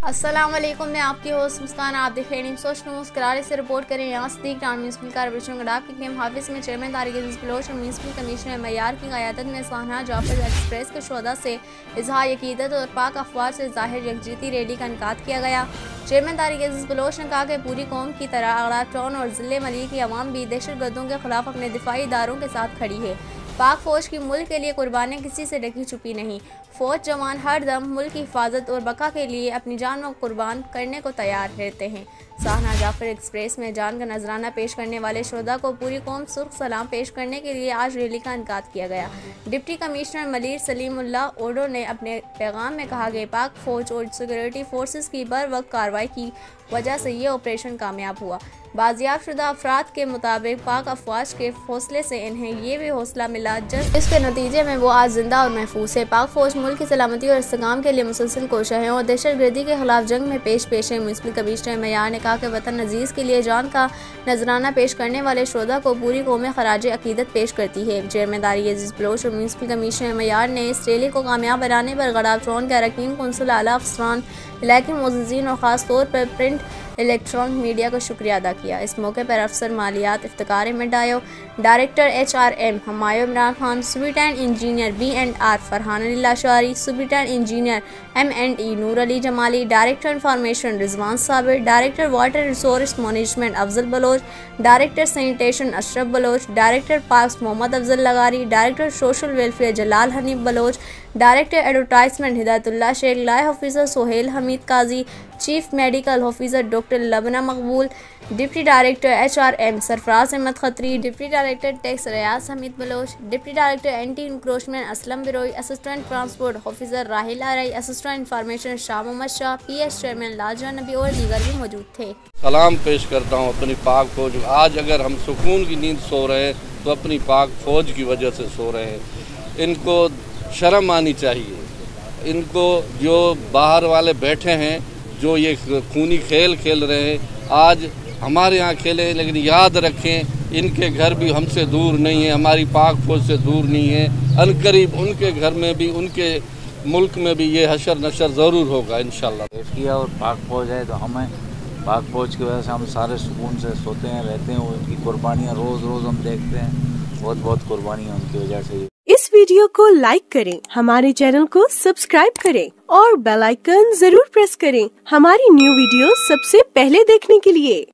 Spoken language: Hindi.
अस्सलाम वालेकुम, मैं आपकी होस्ट मुस्कान। आप देख रहे हैं सोच न्यूज़। करारे से रिपोर्ट करें यहाँ सदीक टाउन म्यूनसिपल कॉर्पोरेशन गडाफ के गेम हाफिज में चेयरमैन तारिक अजीज बलोच और म्यूनसिपल कमिश्नर मयार की क़यादत में साहना जाफर एक्सप्रेस के शोधा से इजहार अकीदत और पाक अफवाह से ज़ाहिर यकजहती रैली का इनेकाद किया गया। चेयरमैन तारिक अजीज बलोच ने कहा कि पूरी कौम की तरह गडाफ टाउन और ज़िले मलिक की अवाम भी दहशत गर्दों के खिलाफ अपने दिफाई इदारों के साथ खड़ी है। पाक फ़ौज की मुल्क के लिए कुर्बानियाँ किसी से ढकी छुपी नहीं। फ़ौज जवान हर दम मुल्क की हिफाजत और बका के लिए अपनी जान को कुर्बान करने को तैयार रहते हैं। साहना जाफर एक्सप्रेस में जान का नजराना पेश करने वाले शोधा को पूरी कौम सुर्ख सलाम पेश करने के लिए आज रैली का इनेकाद किया गया। डिप्टी कमिश्नर मलिर सलीमुल्लाह ओडो ने अपने पैगाम में कहा कि पाक फ़ौज और सिक्योरिटी फोर्सेस की बर वक्त कार्रवाई की वजह से ये ऑपरेशन कामयाब हुआ। बाजियाब शुदा अफराद के मुताबिक पाक अफवाज के हौसले से इन्हें ये भी हौसला मिला जिसके नतीजे में वो आज जिंदा और महफूज है। पाक फ़ौज मुल्क की सलामती और इस्तेकाम के लिए मुसलसल कोशिश है और दहशत गर्दी के खिलाफ जंग में पेश है। म्यूनसिपल कमिश्नर मयार ने कहा कि वतन अजीज़ के लिए जान का नजराना पेश करने वाले शोधा को पूरी कौमें खराज अकीदत पेश करती है। चेयरमैन तारिक अजीज बलोच और म्यूनसिपल कमिश्नर मयार ने इस रैली को कामयाब बनाने पर गडाफ टाउन के अरकान कौंसिल आला अफसरान इलाके मोअज़्ज़िज़ीन और ख़ास तौर पर प्रिंट इलेक्ट्रॉनिक मीडिया का शुक्रिया अदा किया। इस मौके पर अफसर मालियात Iftikhar Ahmed Dayo, director HRM Humayun Imran Khan, superintendent engineer B&R Farhan Ali Lashari, superintendent engineer M&E Noor Ali Jamali, director information Rizwan Sabir, director water resource management Afzal Baloch, director sanitation Ashraf Baloch, director parks Mohammad Afzal Lagari, director social welfare Jalal Hanif Baloch, director advertisement Hidayatullah Sheikh, live officer Sohail Hameed Qazi, chief medical officer doctor Lubna Maqbool, deputy director HRM Sarfaraz Ahmad Khatri, deputy director tax Riaz Hameed Baloch, deputy director anti encroachment Aslam Biroi, assistant transport officer Raheel आरई, assistant information Shah Mohammad Shah, PS chairman लाजवा नबी और दीगर भी मौजूद थे। सलाम पेश करता हूँ अपनी पाक फौज। आज अगर हम सुकून की नींद सो रहे हैं तो अपनी पाक फौज की वजह से सो रहे हैं। इनको शर्म आनी चाहिए। इनको जो बाहर वाले बैठे हैं, जो ये खूनी खेल खेल रहे हैं, आज हमारे यहाँ खेले, लेकिन याद रखें इनके घर भी हमसे दूर नहीं है, हमारी पाक फौज से दूर नहीं है। अनकरीब उनके घर में भी, उनके मुल्क में भी ये हशर नशर ज़रूर होगा इंशाल्लाह। किया और पाक फौज है तो हमें पाक फौज की वजह से हम सारे सुकून से सोते हैं, रहते हैं। उनकी कुर्बानियाँ रोज़ रोज़ हम देखते हैं, बहुत बहुत कुर्बानियाँ उनकी वजह से। इस वीडियो को लाइक करें, हमारे चैनल को सब्सक्राइब करें और बेल आइकन जरूर प्रेस करें हमारी न्यू वीडियो सबसे पहले देखने के लिए।